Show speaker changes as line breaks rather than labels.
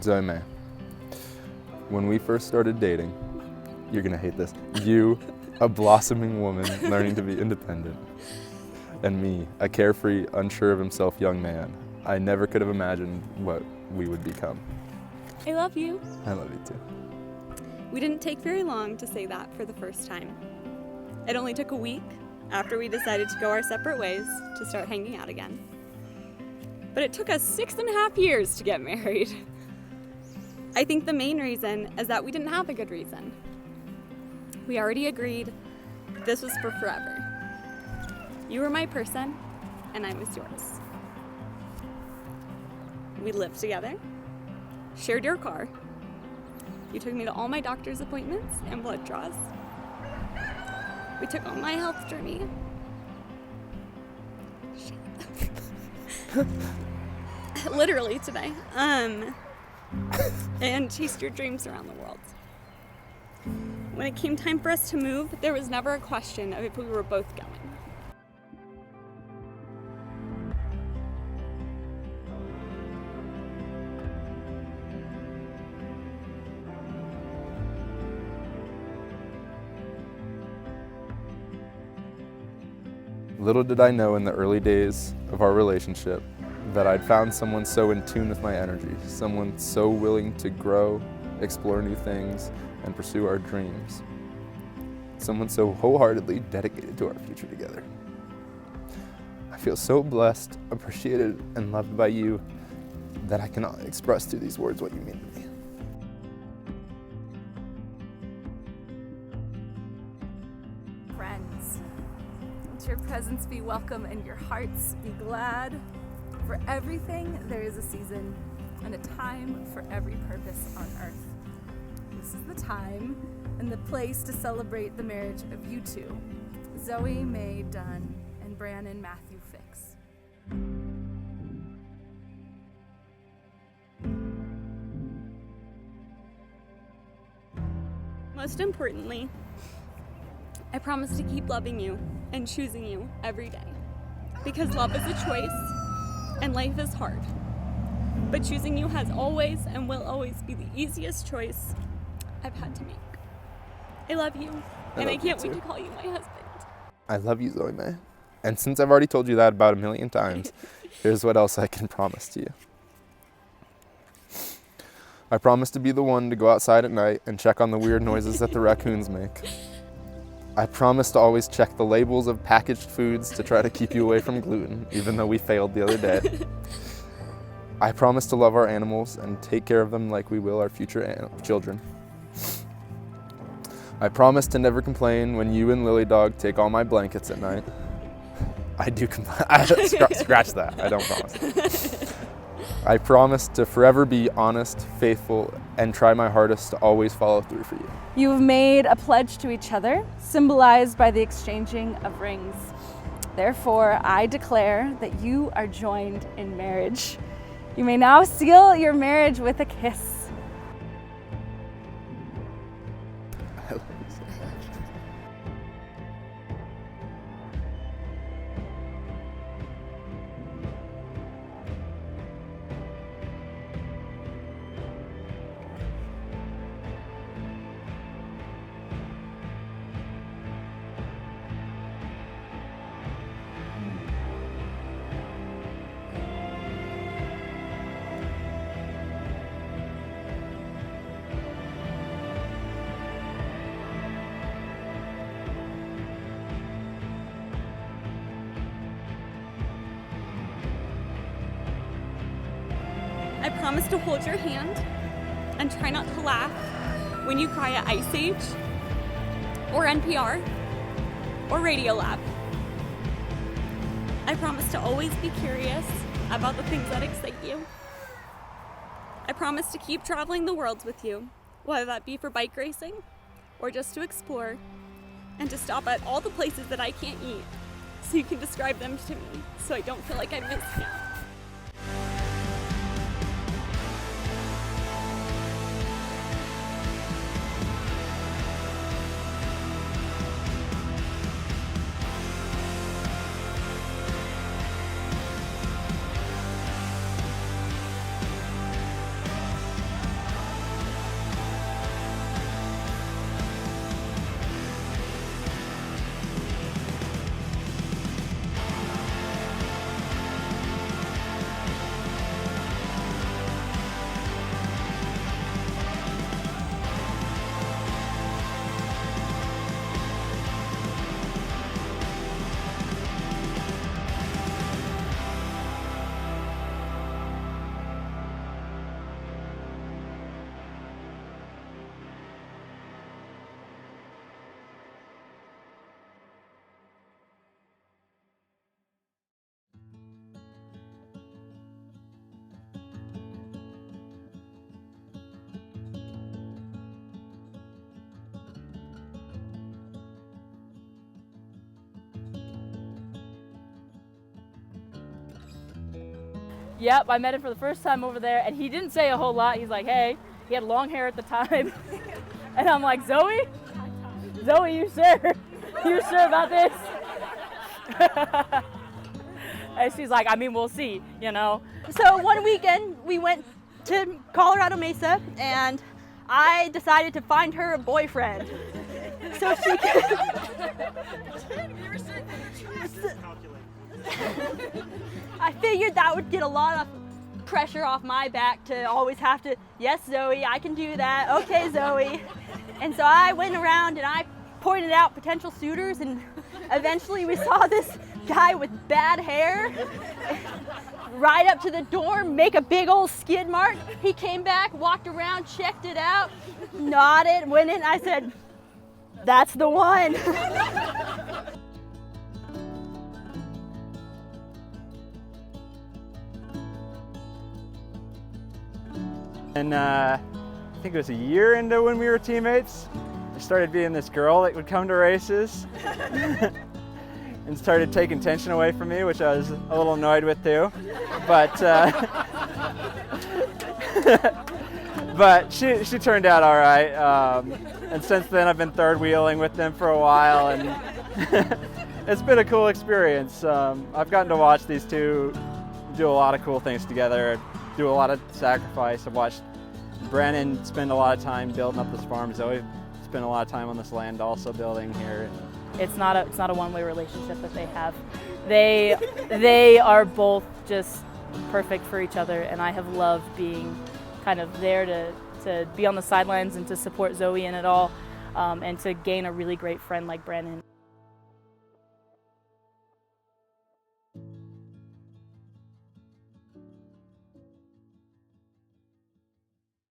Zoe May, when we first started dating, you're gonna hate this, you, a blossoming woman learning to be independent, and me, a carefree, unsure of himself young man, I never could have imagined what we would become.
I love you.
I love you too.
We didn't take very long to say that for the first time. It only took a week after we decided to go our separate ways to start hanging out again. But it took us 6.5 years to get married. I think the main reason is that we didn't have a good reason. We already agreed this was for forever. You were my person, and I was yours. We lived together, shared your car. You took me to all my doctor's appointments and blood draws. We took on my health journey. Literally today. And chased your dreams around the world. When it came time for us to move, there was never a question of if we were both going.
Little did I know in the early days of our relationship that I'd found someone so in tune with my energy, someone so willing to grow, explore new things, and pursue our dreams. Someone so wholeheartedly dedicated to our future together. I feel so blessed, appreciated, and loved by you that I cannot express through these words what you mean to me.
Friends, let your presence be welcome and your hearts be glad. For everything, there is a season and a time for every purpose on earth. This is the time and the place to celebrate the marriage of you two, Zoe May Dunn and Brannan Matthew Fix.
Most importantly, I promise to keep loving you and choosing you every day. Because love is a choice and life is hard. But choosing you has always and will always be the easiest choice I've had to make. I love you, and I can't wait to call you my husband.
I love you, Zoe May. And since I've already told you that about 1,000,000 times, here's what else I can promise to you. I promise to be the one to go outside at night and check on the weird noises that the raccoons make. I promise to always check the labels of packaged foods to try to keep you away from gluten, even though we failed the other day. I promise to love our animals and take care of them like we will our future children. I promise to never complain when you and Lily Dog take all my blankets at night. I do complain. Scratch that. I don't promise. I promise to forever be honest, faithful, and try my hardest to always follow through for you.
You have made a pledge to each other, symbolized by the exchanging of rings. Therefore, I declare that you are joined in marriage. You may now seal your marriage with a kiss.
I love you so much.
I promise to hold your hand and try not to laugh when you cry at Ice Age or NPR or Radiolab. I promise to always be curious about the things that excite you. I promise to keep traveling the world with you, whether that be for bike racing or just to explore, and to stop at all the places that I can't eat so you can describe them to me so I don't feel like I'm missing out.
Yep, I met him for the first time over there, and he didn't say a whole lot. He's like, hey, he had long hair at the time. And I'm like, Zoe, you sure? You sure about this? And she's like, I mean, we'll see, you know.
So one weekend we went to Colorado Mesa and I decided to find her a boyfriend. So she could... I figured that would get a lot of pressure off my back to always have to, yes, Zoe, I can do that. Okay, Zoe. And so I went around and I pointed out potential suitors, and eventually we saw this guy with bad hair ride up to the door, make a big old skid mark. He came back, walked around, checked it out, nodded, went in. I said, that's the one.
And I think it was a year into when we were teammates, I started being this girl that would come to races and started taking tension away from me, which I was a little annoyed with too. But but she turned out all right. And since then I've been third wheeling with them for a while, and it's been a cool experience. I've gotten to watch these two do a lot of cool things together, do a lot of sacrifice. I've watched Brannan spend a lot of time building up this farm. Zoe spent a lot of time on this land also building here.
It's not a one-way relationship that they have. They are both just perfect for each other, and I have loved being kind of there to be on the sidelines and to support Zoe in it all, and to gain a really great friend like Brannan.